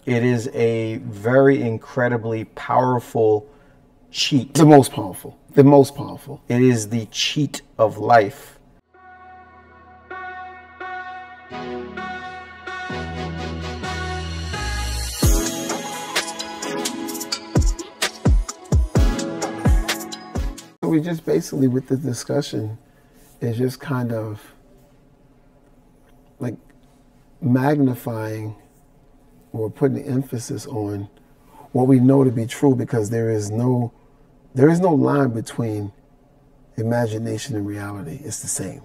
It is a very incredibly powerful cheat. The most powerful. The most powerful. It is the cheat of life. So we just basically, with the discussion, is just kind of like magnifying or putting the emphasis on what we know to be true, because there is no line between imagination and reality. It's the same.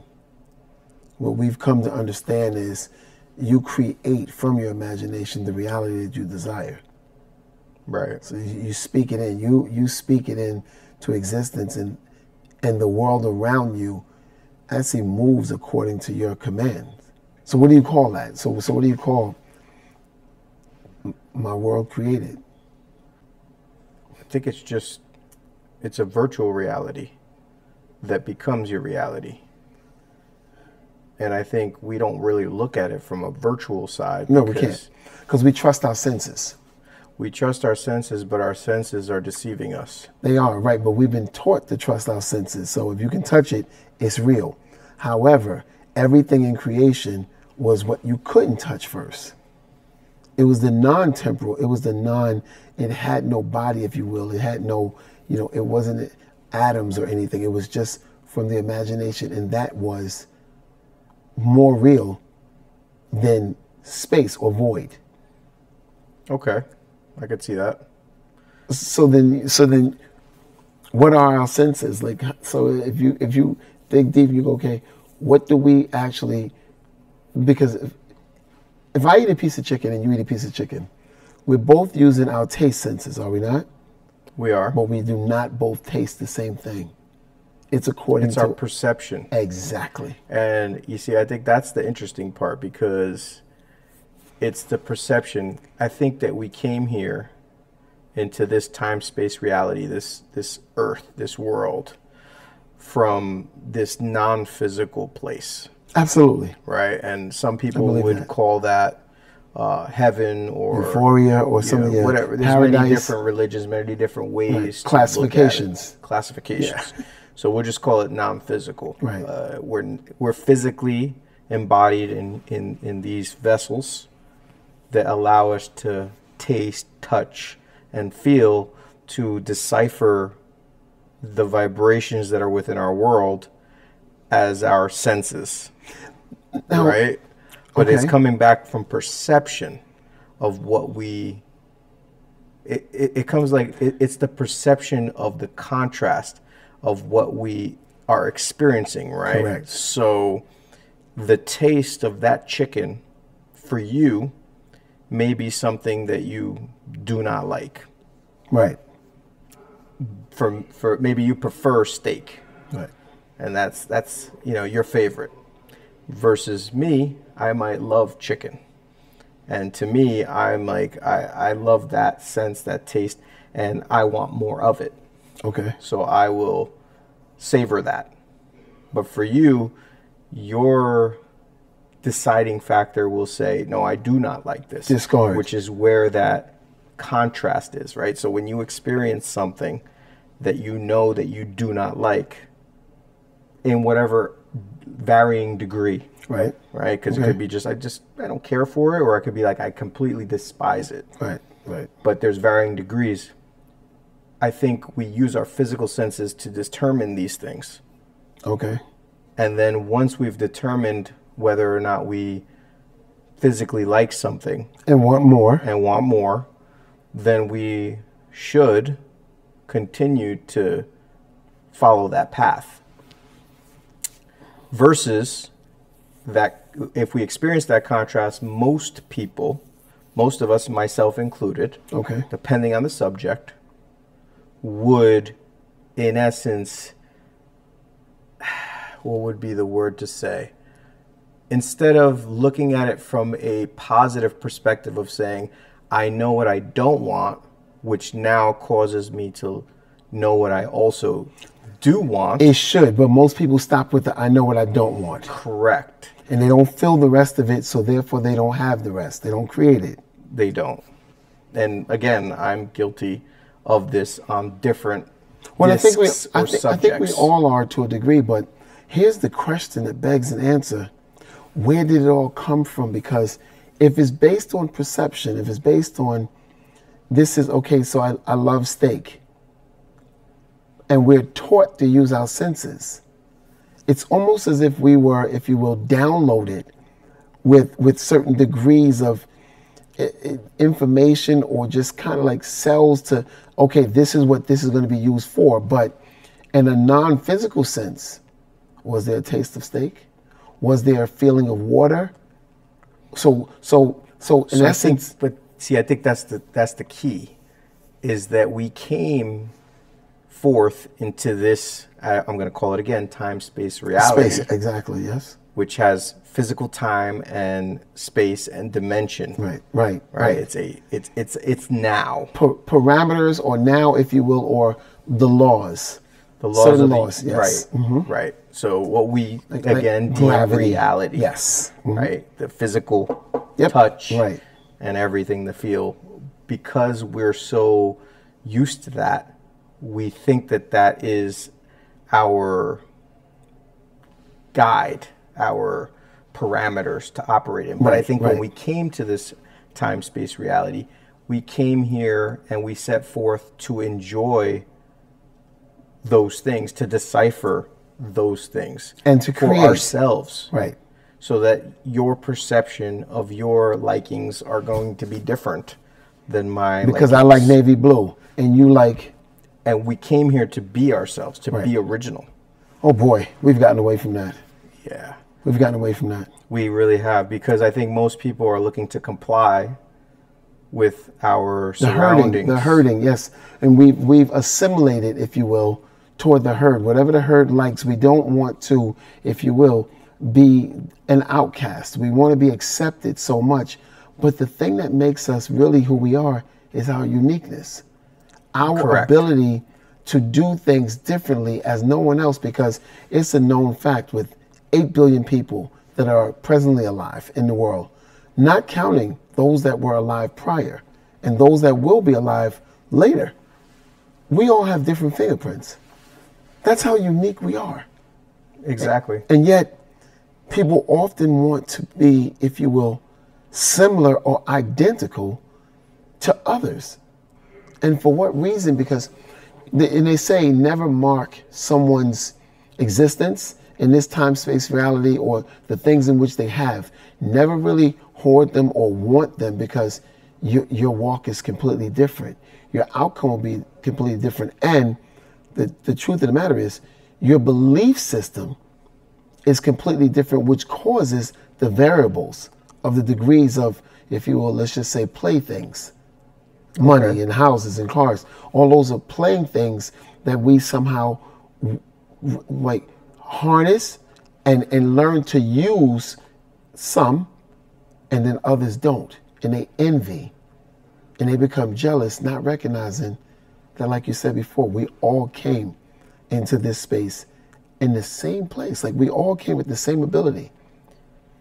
What we've come to understand is you create from your imagination the reality that you desire. Right. So you speak it in. You speak it into existence, and the world around you actually moves according to your commands. So what do you call that? So what do you call my world created? I think it's a virtual reality that becomes your reality. And I think we don't really look at it from a virtual side. No, we can't. Because we trust our senses. We trust our senses, but our senses are deceiving us. They are, right, but we've been taught to trust our senses. So if you can touch it, it's real. However, everything in creation was what you couldn't touch first. It was the non-temporal, it had no body, if you will. It had no, it wasn't atoms or anything. It was just from the imagination, and that was more real than space or void. Okay, I could see that. So then, what are our senses? Like, so if you dig deep, you go, okay, what do we actually? Because if I eat a piece of chicken and you eat a piece of chicken, we're both using our taste senses, are we not? We are. But we do not both taste the same thing. It's according to our perception. Exactly. And you see, I think that's the interesting part, because it's the perception. I think that we came here into this time-space reality, this earth, this world, from this non-physical place. Absolutely. Right? And some people would call that heaven or euphoria or something, whatever. There's paradise. Many different religions, many different ways to classifications. look at it. Classifications. Yeah. So we'll just call it non-physical. Right. We're physically embodied in these vessels that allow us to taste, touch, and feel, to decipher the vibrations that are within our world as our senses. Now, right? But it's coming back from perception of what it comes like, it's the perception of the contrast of what we are experiencing, right? Correct. So the taste of that chicken for you may be something that you do not like. Right. For maybe you prefer steak. Right. And that's your favorite. Versus me, I might love chicken. And to me, I'm like, I love that sense, that taste, and I want more of it. Okay. So I will savor that. But for you, your deciding factor will say, no, I do not like this. Discard. Which is where that contrast is, right? So when you experience something that you know that you do not like, in whatever varying degree, right? Because it could be just I don't care for it, or I could be like, I completely despise it. Right. But there's varying degrees. I think we use our physical senses to determine these things. Okay. And then once we've determined whether or not we physically like something and want more, then we should continue to follow that path. Versus that, if we experience that contrast, most of us, myself included, depending on the subject, would, in essence, what would be the word to say? Instead of looking at it from a positive perspective of saying, I know what I don't want, which now causes me to know what I also do want. It should, but most people stop with the I know what I don't want. Correct. And they don't feel the rest of it, so therefore they don't have the rest. They don't create it. They don't. and again, I'm guilty of this on different Well, I think discs or I think we subjects. all are to a degree, but here's the question that begs an answer. Where did it all come from? Because if it's based on perception, if it's based on this is okay, so I love steak, and we're taught to use our senses, it's almost as if we were, if you will, downloaded with certain degrees of information, or just kind of like cells to, okay, this is what this is going to be used for. But in a non-physical sense, was there a taste of steak? Was there a feeling of water? So in essence, But see, I think that's the key, is that we came forth into this. I'm going to call it again, time, space, reality, space, exactly, yes. which has physical time and space and dimension. Right. It's now. Parameters, or now, if you will, or the laws. The laws Certain of the, laws, yes. Right, right. So what we Like again deem gravity. reality, Yes. right? The physical Yep. touch, Right. and everything, the feel. Because we're so used to that, we think that that is our guide, our parameters to operate in. But I think when we came to this time, space, reality, we came here and we set forth to enjoy those things, to decipher those things, And to for create. ourselves, Right. so that your perception of your likings are going to be different than my Because I like navy blue, and you like, and we came here to be ourselves, to be original. oh boy, we've gotten away from that. Yeah, We've gotten away from that. we really have, because I think most people are looking to comply with our surroundings. The herding, yes. And we've assimilated, if you will, toward the herd. Whatever the herd likes, we don't want to, if you will, be an outcast. We want to be accepted so much. But the thing that makes us really who we are is our uniqueness. Our Correct. ability to do things differently as no one else, because it's a known fact with 8 billion people that are presently alive in the world, not counting those that were alive prior and those that will be alive later. We all have different fingerprints. That's how unique we are. Exactly. And yet, people often want to be, if you will, similar or identical to others. And for what reason? Because, they say, never mark someone's existence in this time, space, reality, or the things in which they have. Never really hoard them or want them, because your walk is completely different. Your outcome will be completely different. And the truth of the matter is, your belief system is completely different, which causes the variables of the degrees of, if you will, let's just say, playthings. Money and houses and cars. All those are playing things that we somehow like harness and learn to use some, and then others don't. And they envy and they become jealous, not recognizing that, like you said before, we all came into this space in the same place. Like, we all came with the same ability.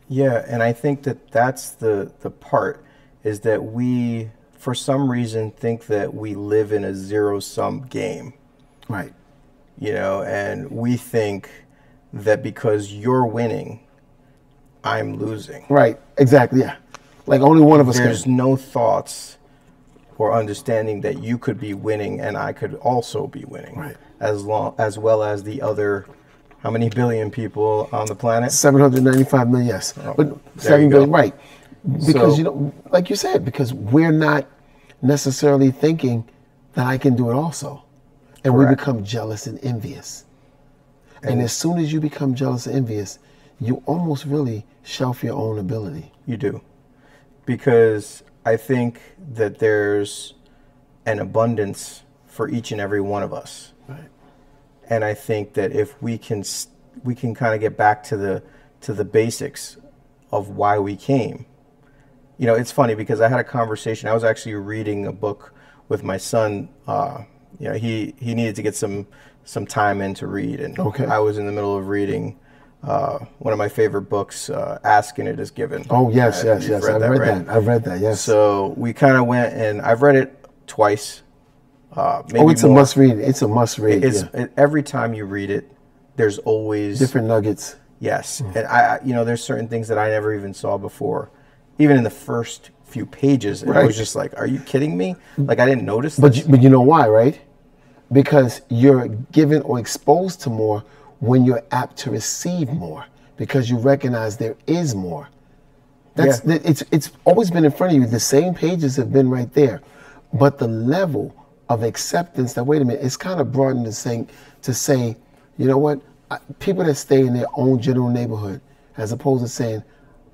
Yeah, and I think that that's the part, is that we, for some reason, think that we live in a zero-sum game. Right. You know, and we think that because you're winning, I'm losing. Right. Exactly. Yeah. Like, only one of us There's can. no thoughts or understanding that you could be winning and I could also be winning. Right. As well as the other, how many billion people on the planet? 795 million, yes. Oh, But there 7 you billion, go. right. Because, So- like you said, because we're not necessarily thinking that I can do it also. And we Correct. become jealous and envious. And as soon as you become jealous and envious, you almost really shelf your own ability. You do. Because I think that there's an abundance for each and every one of us. Right. And I think that if we can kind of get back to the basics of why we came. You know, it's funny because I had a conversation. I was actually reading a book with my son. You know, he needed to get some time in to read, and Okay. I was in the middle of reading one of my favorite books, Ask and It Is Given. Oh, yes, You've yes. I've read right? that. I've read that, yes. So we kind of went, and I've read it twice. Maybe Oh, it's more. a must read. It's a must read. Every time you read it, there's always Different nuggets. yes. And there's certain things that I never even saw before. Even in the first few pages, and I was just like, are you kidding me? Like, I didn't notice this. But you know why, right? Because you're given or exposed to more when you're apt to receive more, because you recognize there is more. It's always been in front of you. The same pages have been right there, but the level of acceptance that, wait a minute, it's kind of broadened to say, you know what, people that stay in their own general neighborhood, as opposed to saying,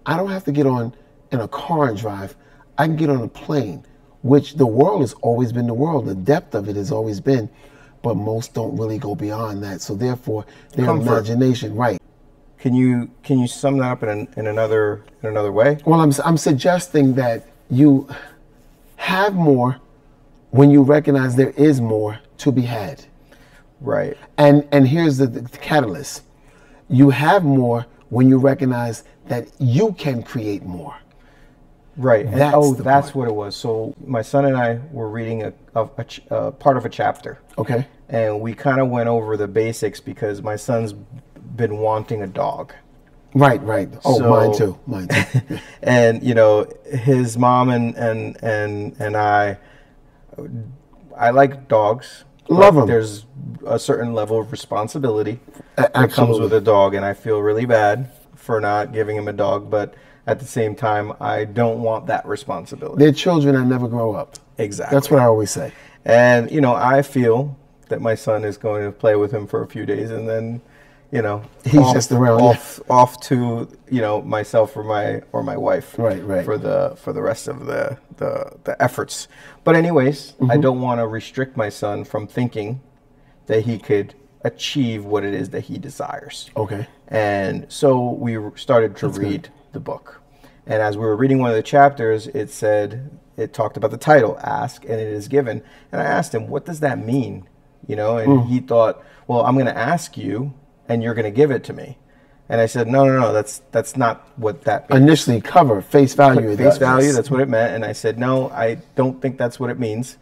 I don't have to get on in a car and drive, I can get on a plane, which the world has always been the world. The depth of it has always been, but most don't really go beyond that. So therefore, their imagination, right. Can you sum that up in another way? Well, I'm suggesting that you have more when you recognize there is more to be had. Right. And here's the catalyst. You have more when you recognize that you can create more. Right. And, That's that's what it was. So my son and I were reading a part of a chapter. Okay. And we kind of went over the basics because my son's been wanting a dog. Right. Oh, So- mine too. And his mom and I like dogs. Love but 'em. There's a certain level of responsibility that comes Absolutely. with a dog, and I feel really bad for not giving him a dog, but at the same time, I don't want that responsibility. They're children that never grow up. Exactly. That's what I always say. And I feel that my son is going to play with him for a few days, and then He's just around, off to myself or my wife, Right. for the rest of the efforts. But anyways, I don't want to restrict my son from thinking that he could achieve what it is that he desires. Okay. And so we started to read the book. And as we were reading one of the chapters, it talked about the title, Ask and It Is Given. And I asked him, what does that mean? And he thought, well, I'm going to ask you and you're going to give it to me. And I said, no, that's not what that means. Initially, cover, face value. Face value, that's what it meant. And I said, no, I don't think that's what it means.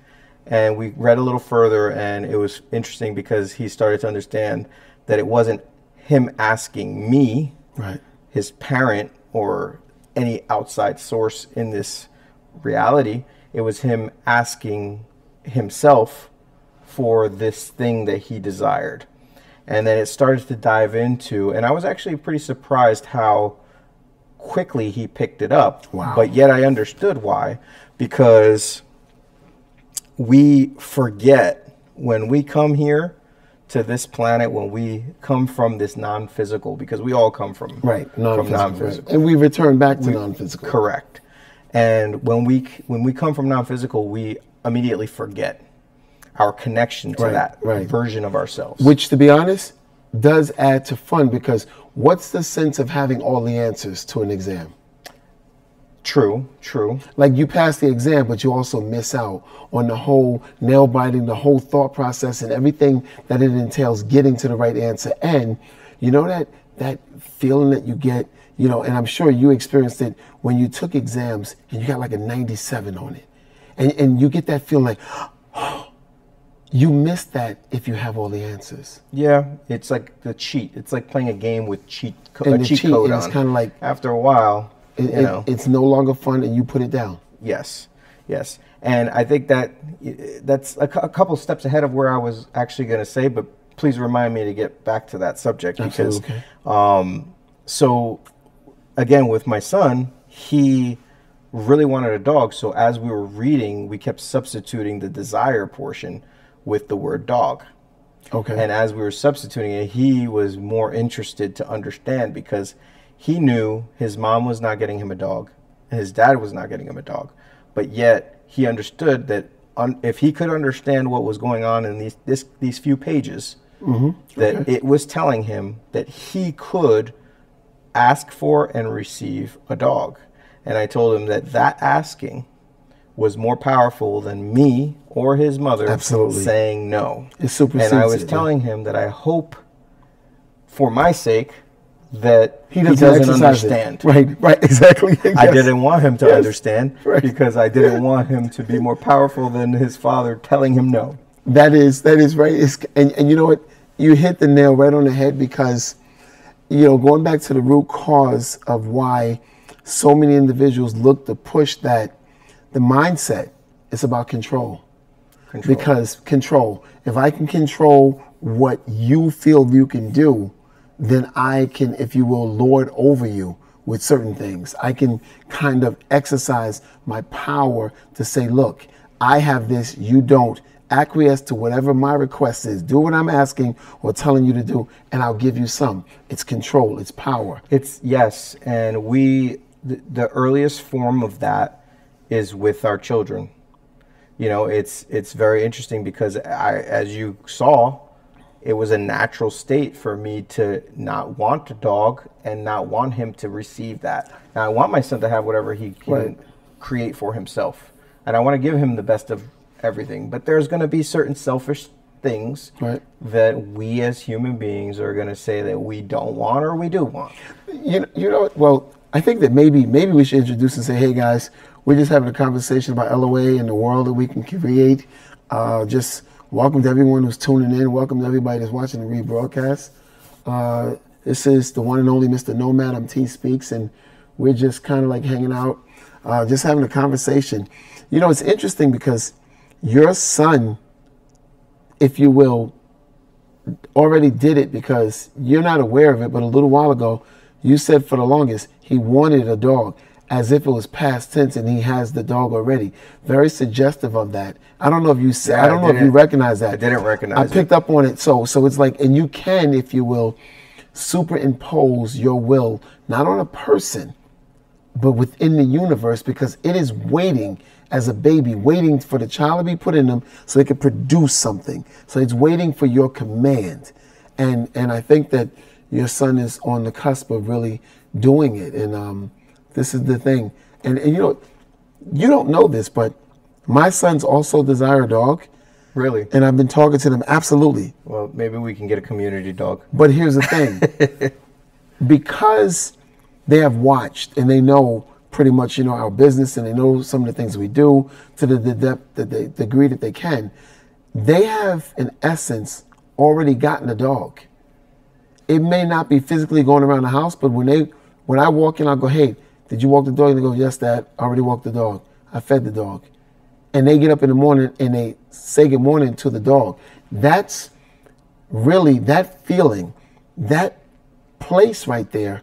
And we read a little further, and it was interesting because he started to understand that it wasn't him asking me, Right. his parent, or any outside source in this reality. It was him asking himself for this thing that he desired. And then it started to dive into, and I was actually pretty surprised how quickly he picked it up. Wow. But yet I understood why, because we forget when we come here to this planet, when we come from this non-physical, because we all come from non-physical. Right. And we return back to non-physical. Correct. And when we come from non-physical, we immediately forget our connection to that version of ourselves. Which, to be honest, does add to fun, because what's the sense of having all the answers to an exam? True. Like, you pass the exam, but you also miss out on the whole nail biting, the whole thought process, and everything that it entails getting to the right answer. And that feeling that you get, and I'm sure you experienced it when you took exams and you got like a 97 on it, and you get that feeling like, you miss that if you have all the answers. Yeah, it's like the cheat. It's like playing a game with a cheat code And it's on. kind of like, After a while, it's no longer fun, and you put it down. Yes. And I think that's a couple steps ahead of where I was actually going to say, but please remind me to get back to that subject. Absolutely. Because, so again, with my son, he really wanted a dog. So as we were reading, we kept substituting the desire portion with the word dog. Okay. And as we were substituting it, he was more interested to understand, because he knew his mom was not getting him a dog, and his dad was not getting him a dog. But yet he understood that if he could understand what was going on in these few pages, that it was telling him that he could ask for and receive a dog. And I told him that asking was more powerful than me or his mother saying no. It's super. And I was telling him that I hope, for my sake, that he doesn't exercise it. understand. Right, exactly. I Yes. didn't want him to Yes. understand Right. because I didn't want him to be more powerful than his father telling him no. That is right. And you know what? You hit the nail right on the head because, going back to the root cause of why so many individuals look to push that, the mindset is about control. Because control. If I can control what you feel you can do, then I can, if you will, lord over you with certain things. I can kind of exercise my power to say, look, I have this, you don't. Acquiesce to whatever my request is. Do what I'm asking or telling you to do, and I'll give you some. It's control. It's power. Yes, and the earliest form of that is with our children. It's very interesting because as you saw, it was a natural state for me to not want a dog and not want him to receive that. Now I want my son to have whatever he can create for himself, and I want to give him the best of everything. But there's going to be certain selfish things that we as human beings are going to say that we don't want or we do want. Well, I think that maybe we should introduce and say, hey guys, we're just having a conversation about LOA and the world that we can create. Just welcome to everyone who's tuning in. Welcome to everybody that's watching the rebroadcast. This is the one and only Mr. Nomad. I'm T Speaks, and we're just kind of like hanging out, just having a conversation. It's interesting because your son, if you will, already did it because you're not aware of it, but a little while ago, you said for the longest he wanted a dog, as if it was past tense and he has the dog already. Very suggestive of that. I don't know if you said, I don't know if you recognize that. I didn't recognize it. I picked up on it. So it's like, and you can, if you will, superimpose your will, not on a person, but within the universe, because it is waiting as a baby, waiting for the child to be put in them so they can produce something. So it's waiting for your command. And I think that your son is on the cusp of really doing it. And this is the thing. And you don't know this, but my sons also desire a dog. Really? And I've been talking to them. Absolutely. Well, maybe we can get a community dog. But here's the thing. Because they have watched and they know pretty much, our business, and they know some of the things we do to the depth, the degree that they can, they have, in essence, already gotten a dog. It may not be physically going around the house, but when I walk in, I'll go, hey, did you walk the dog? And they go, yes, Dad, I already walked the dog. I fed the dog. And they get up in the morning and they say good morning to the dog. That's really, that feeling, that place right there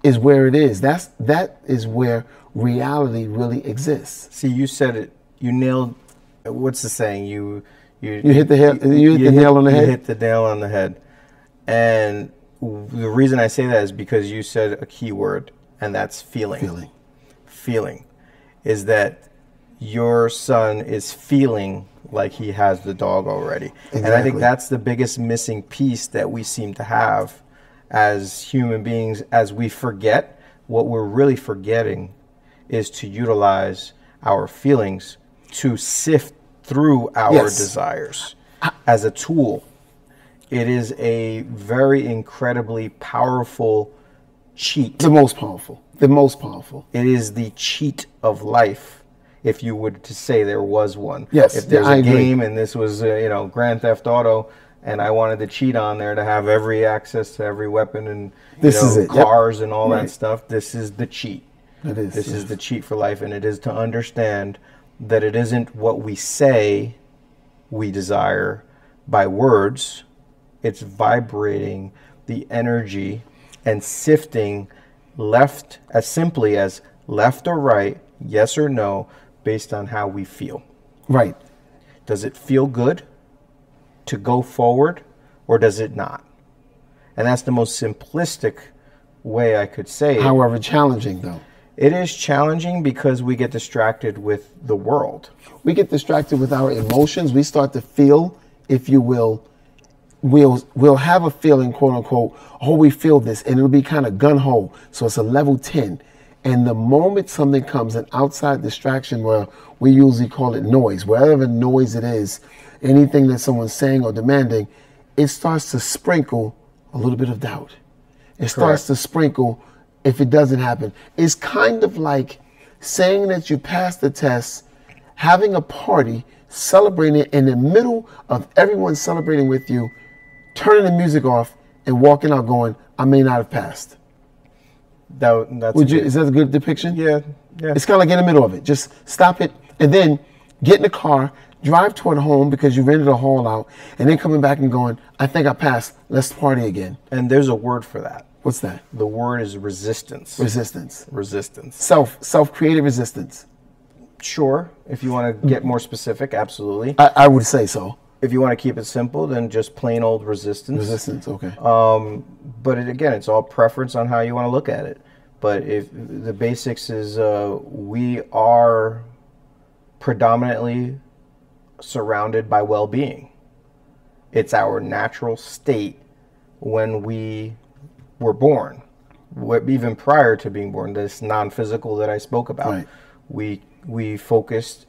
is where it is. That is where reality really exists. See, you said it. You nailed. What's the saying? You hit the nail on the head. You hit the nail on the head. And the reason I say that is because you said a key word, and that's feeling. Feeling is that your son is feeling like he has the dog already. Exactly. And I think that's the biggest missing piece that we seem to have as human beings, as we forget. What we're really forgetting is to utilize our feelings to sift through our desires as a tool. It is a very incredibly powerful cheat. The most powerful. It is the cheat of life, if you would to say there was one. Yes, if there's a game and this was Grand Theft Auto, and I wanted to cheat on there to have every access to every weapon and cars and all that stuff, this is the cheat. This is the cheat for life, and it is to understand that it isn't what we say we desire by words. It's vibrating the energy and sifting left, as simply as left or right, yes or no, based on how we feel. Right. Does it feel good to go forward, or does it not? And that's the most simplistic way I could say it. However challenging, though. It is challenging because we get distracted with the world. We get distracted with our emotions. We start to feel, if you will, we'll have a feeling, quote unquote, oh, we feel this, and it'll be kind of gun-ho. So it's a level 10. And the moment something comes, an outside distraction, where we usually call it noise, whatever noise it is, anything that someone's saying or demanding, it starts to sprinkle a little bit of doubt. It starts to sprinkle if it doesn't happen. It's kind of like saying that you passed the test, having a party, celebrating it in the middle of everyone celebrating with you, turning the music off and walking out going, I may not have passed. Is that a good depiction? Yeah. It's kind of like in the middle of it. Just stop it and then get in the car, drive toward home because you rented a hall out, and then coming back and going, I think I passed. Let's party again. And there's a word for that. What's that? The word is resistance. Resistance. Self-created resistance. Sure. If you want to get more specific, absolutely. I would say so. If you want to keep it simple, then just plain old resistance. Resistance, okay. But again, it's all preference on how you want to look at it. But if the basics is we are predominantly surrounded by well-being. It's our natural state when we were born. Even prior to being born, this non-physical that I spoke about. Right. We were focused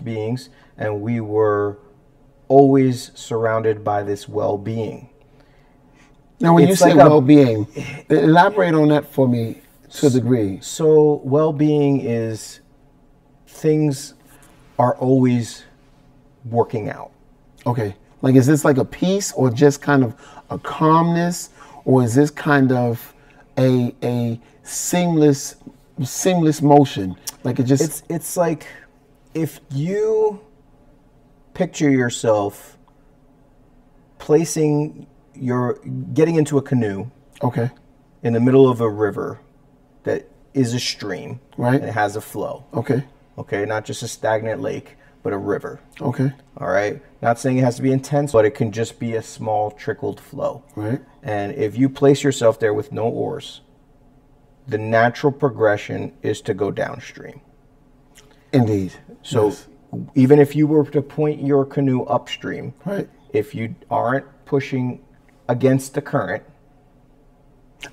beings, and we were always surrounded by this well-being. Now, when you say well-being, elaborate on that for me to a degree. So, well-being is things are always working out. Okay. Like, is this like a peace or just kind of a calmness, or is this kind of a seamless motion? Like it just... It's like if you picture yourself getting into a canoe, okay, in the middle of a river that is a stream, right? And it has a flow. Okay, not just a stagnant lake, but a river. Okay. All right. Not saying it has to be intense, but it can just be a small trickled flow. Right. And if you place yourself there with no oars, the natural progression is to go downstream. Indeed. So yes. Even if you were to point your canoe upstream, right, if you aren't pushing against the current,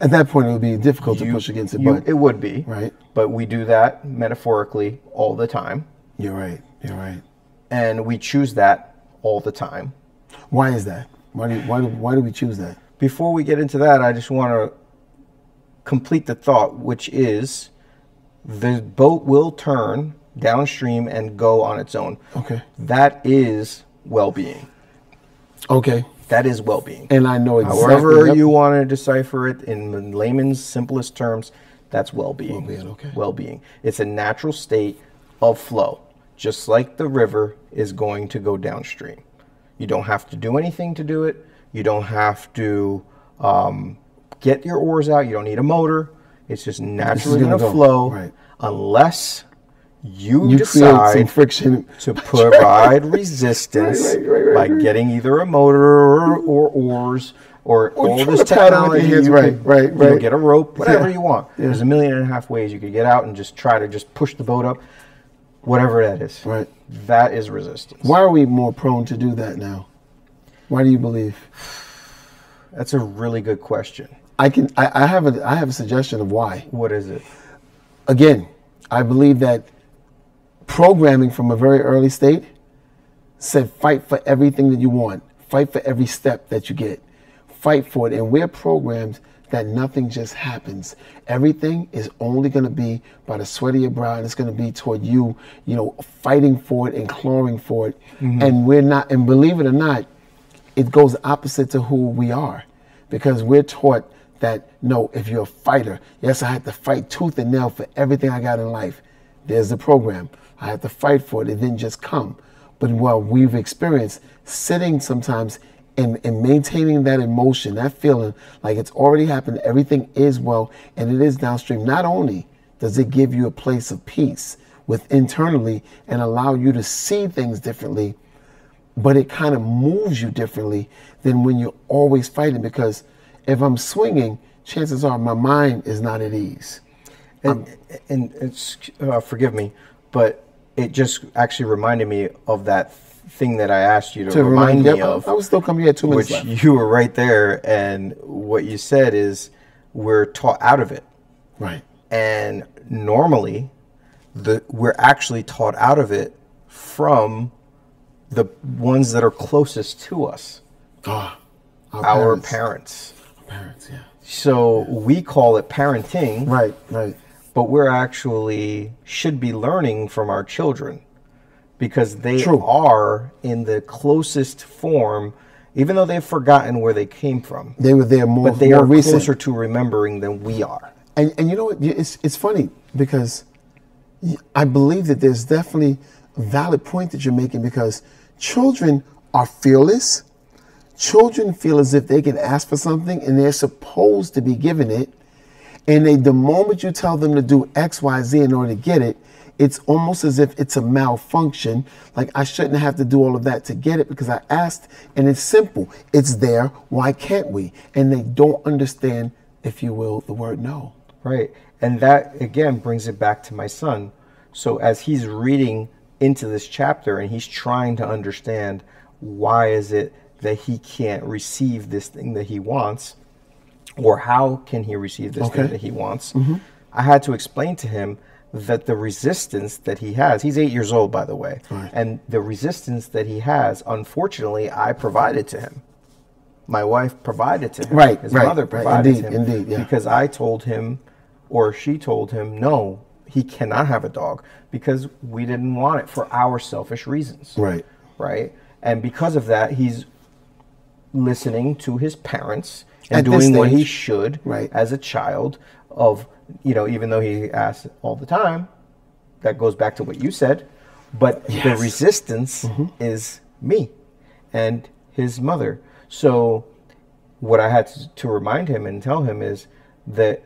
at that point it would be difficult to push against it. But it would be. Right. But we do that metaphorically all the time. You're right. You're right. And we choose that all the time. Why is that? Why do we choose that? Before we get into that, I just want to complete the thought, which is the boat will turn downstream and go on its own. Okay. That is well-being. Okay. That is well-being. And I know exactly. However you want to decipher it in layman's simplest terms, that's well-being. Well-being, okay. Well-being. It's a natural state of flow, just like the river is going to go downstream. You don't have to do anything to do it. You don't have to get your oars out. You don't need a motor. It's just naturally going to flow, right, unless you decide some friction to provide resistance by getting either a motor or oars or all this technology. You get a rope, whatever you want. Yeah. There's 1.5 million ways you could get out and just try to just push the boat up, whatever that is. Right. That is resistance. Why are we more prone to do that now? Why do you believe? That's a really good question. I have a suggestion of why. What is it? Again, I believe that programming from a very early state said fight for everything that you want. Fight for every step that you get. Fight for it. And we're programmed that nothing just happens. Everything is only going to be by the sweat of your brow, and it's going to be toward you, fighting for it and clawing for it. Mm-hmm. And we're not, and believe it or not, it goes opposite to who we are, because we're taught that, no, if you're a fighter, yes, I have to fight tooth and nail for everything I got in life. There's the program. I have to fight for it. It didn't just come. But we've experienced sitting sometimes and maintaining that emotion, that feeling like it's already happened, everything is well, and it is downstream. Not only does it give you a place of peace internally and allow you to see things differently, but it kind of moves you differently than when you're always fighting, because if I'm swinging, chances are my mind is not at ease. And it's, forgive me, but it just actually reminded me of that thing that I asked you to remind me of. I was still coming here 2 minutes left. Which you were right there, and what you said is we're taught out of it. Right. And normally, we're actually taught out of it from the ones that are closest to us. Our parents. parents, yeah. So we call it parenting. Right, right. But we're actually should be learning from our children, because they are in the closest form, even though they've forgotten where they came from. They were there more, but they more are recent. Closer to remembering than we are. And you know what? It's funny because I believe that there's definitely a valid point that you're making, because children are fearless. Children feel as if they can ask for something and they're supposed to be given it. And the moment you tell them to do X, Y, Z in order to get it, it's almost as if it's a malfunction. Like, I shouldn't have to do all of that to get it because I asked, and it's simple. It's there. Why can't we? And they don't understand, if you will, the word no. Right. And that, again, brings it back to my son. So as he's reading into this chapter and he's trying to understand why is it that he can't receive this thing that he wants, or how can he receive this thing that he wants, I had to explain to him that the resistance that he has, he's 8 years old, by the way, and the resistance that he has, unfortunately, I provided to him. My wife provided to him. His mother provided to him. Because I told him, or she told him, no, he cannot have a dog, because we didn't want it for our selfish reasons. Right. And because of that, he's listening to his parents and doing what he should as a child of, you know, even though he asks all the time. That goes back to what you said. But the resistance is me and his mother. So what I had to remind him and tell him is that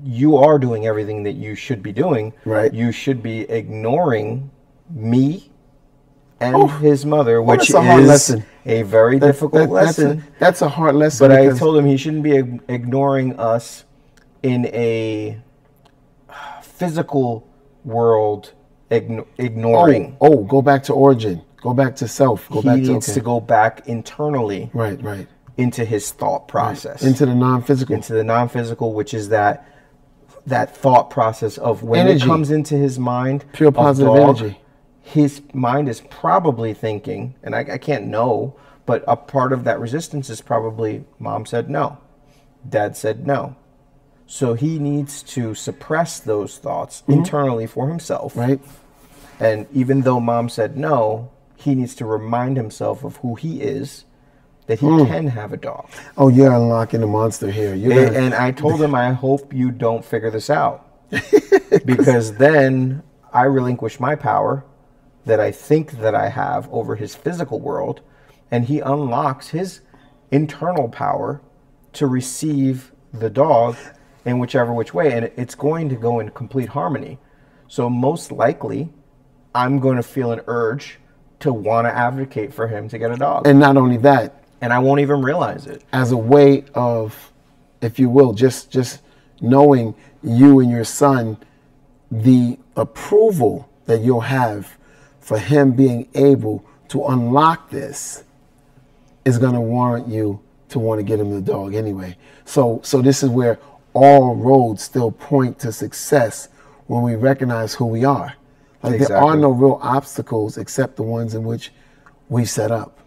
you are doing everything that you should be doing. You should be ignoring me and his mother, which is a very difficult lesson. That's a hard lesson. But I told him he shouldn't be ignoring us in a physical world. Ignoring. Go back to origin. Go back to self. He needs to go back internally. Into his thought process. Into the non-physical. Into the non-physical, which is that thought process of when it comes into his mind. Pure positive energy. His mind is probably thinking, and I can't know, but a part of that resistance is probably, Mom said no, Dad said no. So he needs to suppress those thoughts internally for himself. And even though Mom said no, he needs to remind himself of who he is, that he can have a dog. Oh, you're unlocking the monster here. And I told him, I hope you don't figure this out. Because then I relinquish my power that I think that I have over his physical world, and he unlocks his internal power to receive the dog in whichever which way, and it's going to go in complete harmony. So most likely, I'm going to feel an urge to want to advocate for him to get a dog. And not only that, and I won't even realize it. As a way of, if you will, just knowing you and your son, the approval that you'll have for him being able to unlock this is going to warrant you to want to get him the dog anyway. So this is where all roads still point to success when we recognize who we are. Like there are no real obstacles except the ones in which we set up,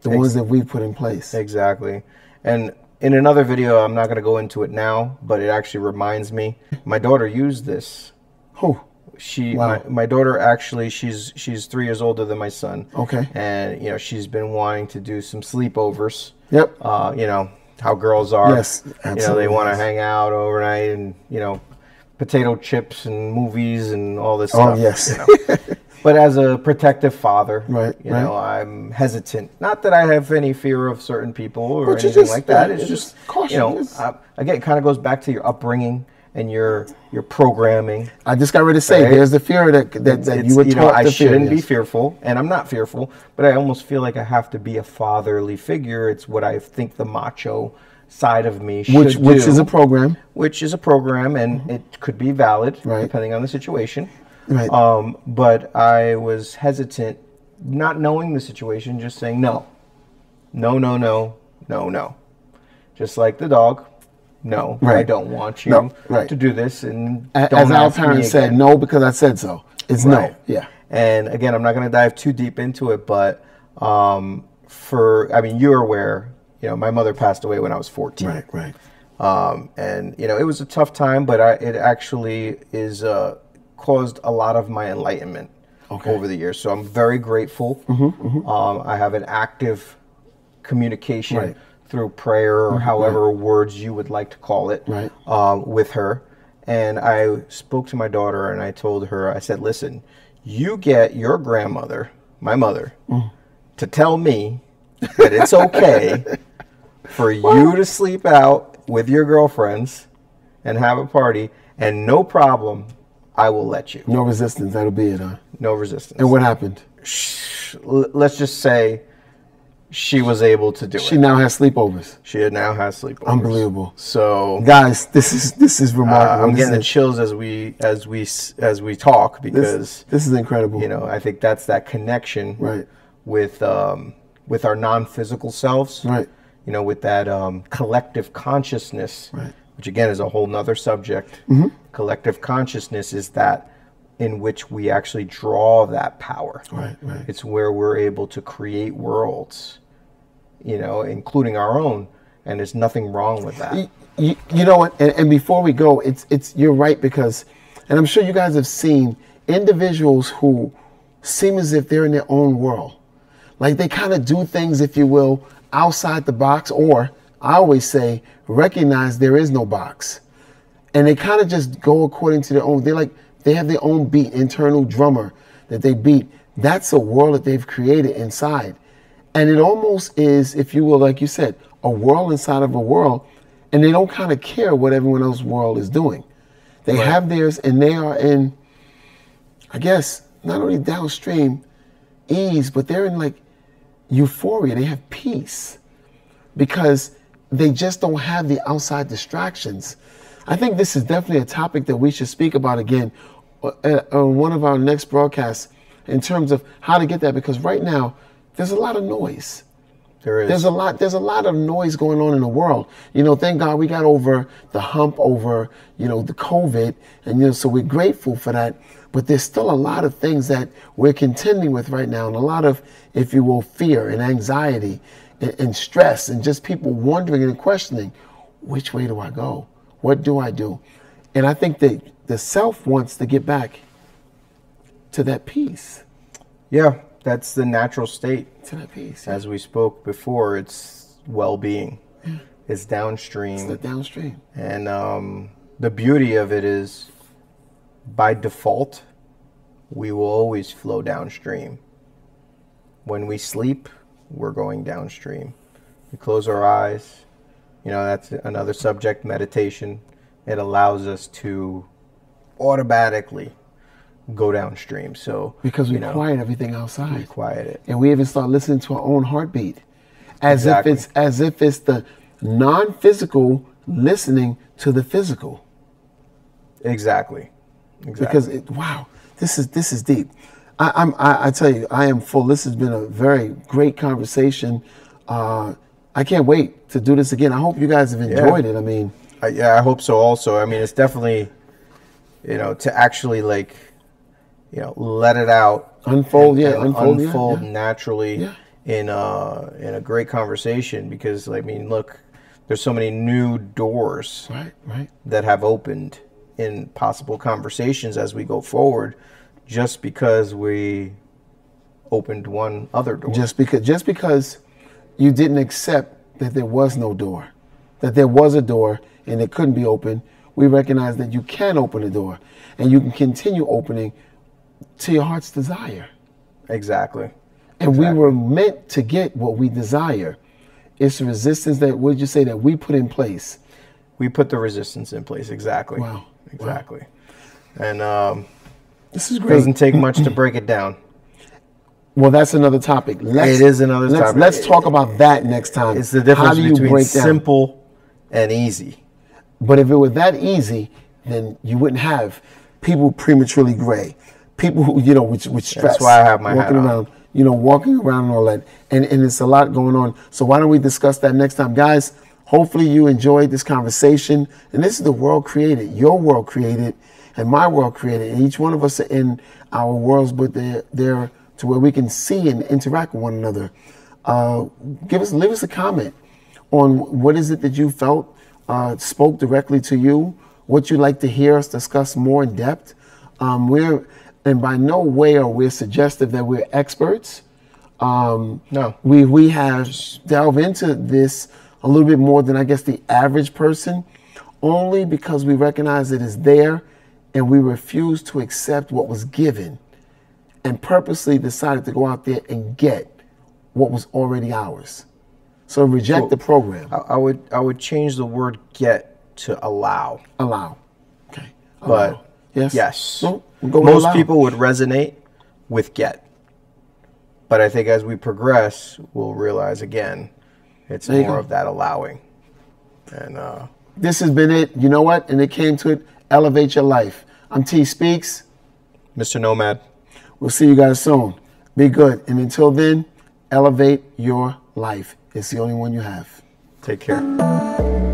the ones that we put in place. Exactly. And in another video, I'm not going to go into it now, but it actually reminds me. My daughter used this. Who? My daughter actually, she's 3 years older than my son. Okay. And you know, she's been wanting to do some sleepovers. Yep. You know how girls are. Yes, absolutely. You know, they want to hang out overnight and, you know, potato chips and movies and all this stuff. Oh, yes. You know. But as a protective father, you know, I'm hesitant. Not that I have any fear of certain people or anything like that. It's just caution. You know, again, it kind of goes back to your upbringing and your programming. I just got ready to say, there's the fear that you were taught. You know, I shouldn't be fearful, and I'm not fearful, but I almost feel like I have to be a fatherly figure. It's what I think the macho side of me should do. Which is a program. Which is a program, and it could be valid, depending on the situation. But I was hesitant, not knowing the situation, just saying no. No, no, no, no, no. Just like the dog. No, I don't want you to do this. And don't as our parents said, no, because I said so. It's no. Yeah. And again, I'm not going to dive too deep into it, but I mean, you're aware, my mother passed away when I was 14. Right. And it was a tough time, but it actually is caused a lot of my enlightenment over the years. So I'm very grateful. I have an active communication through prayer, or however words you would like to call it, with her. And I spoke to my daughter and I told her, I said, listen, you get your grandmother, my mother, to tell me that it's okay for you to sleep out with your girlfriends and have a party, and no problem, I will let you. No resistance, that'll be it, huh? No resistance. And what happened? Let's just say she was able to do it. She now has sleepovers. She now has sleepovers. Unbelievable. So, guys, this is remarkable. I'm getting the chills as we talk, because this is incredible. I think that's that connection with our non-physical selves. Right. With that collective consciousness, which again is a whole nother subject. Collective consciousness is that in which we actually draw that power. Right. It's where we're able to create worlds, including our own, and there's nothing wrong with that. You know what? And before we go, it's you're right, because, and I'm sure you guys have seen individuals who seem as if they're in their own world, like they kind of do things, if you will, outside the box, or I always say, recognize there is no box, and they kind of just go according to their own. They have their own beat, internal drummer that they beat. That's a world that they've created inside. And it almost is, if you will, like you said, a world inside of a world, and they don't kind of care what everyone else's world is doing. They have theirs, and they are in, I guess, not only downstream ease, but they're in like euphoria. They have peace because they just don't have the outside distractions. I think this is definitely a topic that we should speak about again on one of our next broadcasts, in terms of how to get that, because right now there's a lot of noise. There is. There's a lot of noise going on in the world. Thank God we got over the hump over, the COVID, and so we're grateful for that. But there's still a lot of things that we're contending with right now, and a lot of, if you will, fear and anxiety and stress, and just people wondering and questioning, which way do I go? What do I do? And I think that the self wants to get back to that peace. Yeah, that's the natural state. To that peace. As we spoke before, it's well-being. It's downstream. It's the downstream. And the beauty of it is, by default, we will always flow downstream. When we sleep, we're going downstream. We close our eyes. That's another subject, meditation. It allows us to automatically go downstream. So because we quiet everything outside. We quiet it. And we even start listening to our own heartbeat. As if it's the non-physical listening to the physical. Exactly. Because this is deep. I tell you, I am full. This has been a very great conversation. I can't wait to do this again. I hope you guys have enjoyed it. I mean, I hope so also. I mean, it's definitely, to actually let it out, unfold naturally in a great conversation, because look, there's so many new doors that have opened in possible conversations as we go forward, just because we opened one other door. Just because you didn't accept that there was no door, that there was a door and it couldn't be opened. We recognize that you can open the door, and you can continue opening to your heart's desire. Exactly. And we were meant to get what we desire. It's the resistance that, would you say, that we put in place? We put the resistance in place. Exactly. Wow. Exactly. Wow. And this is great. Doesn't take much to break it down. Well, that's another topic. It is another topic. Let's talk about that next time. It's the difference between simple and easy. But if it were that easy, then you wouldn't have people prematurely gray, people who, with stress. That's why I have my walking hat around, walking around and all that. And it's a lot going on. So why don't we discuss that next time? Guys, hopefully you enjoyed this conversation. And this is the world created, your world created, and my world created. And each one of us are in our worlds, but they're to where we can see and interact with one another. Leave us a comment. on what is it that you felt spoke directly to you, what you'd like to hear us discuss more in depth. And by no way are we suggestive that we're experts. No. We have delved into this a little bit more than I guess the average person, only because we recognize it is there and we refuse to accept what was given and purposely decided to go out there and get what was already ours. So reject the program. I would change the word get to allow. Allow. Okay. But Allow. Yes. No, go with most allow. people would resonate with get. But I think as we progress, we'll realize again, it's There you more go. of that allowing. And This has been it. You know what? And it came to it. Elevate your life. I'm T Speaks. Mr. Nomad. We'll see you guys soon. Be good. And until then, elevate your life. It's the only one you have. Take care.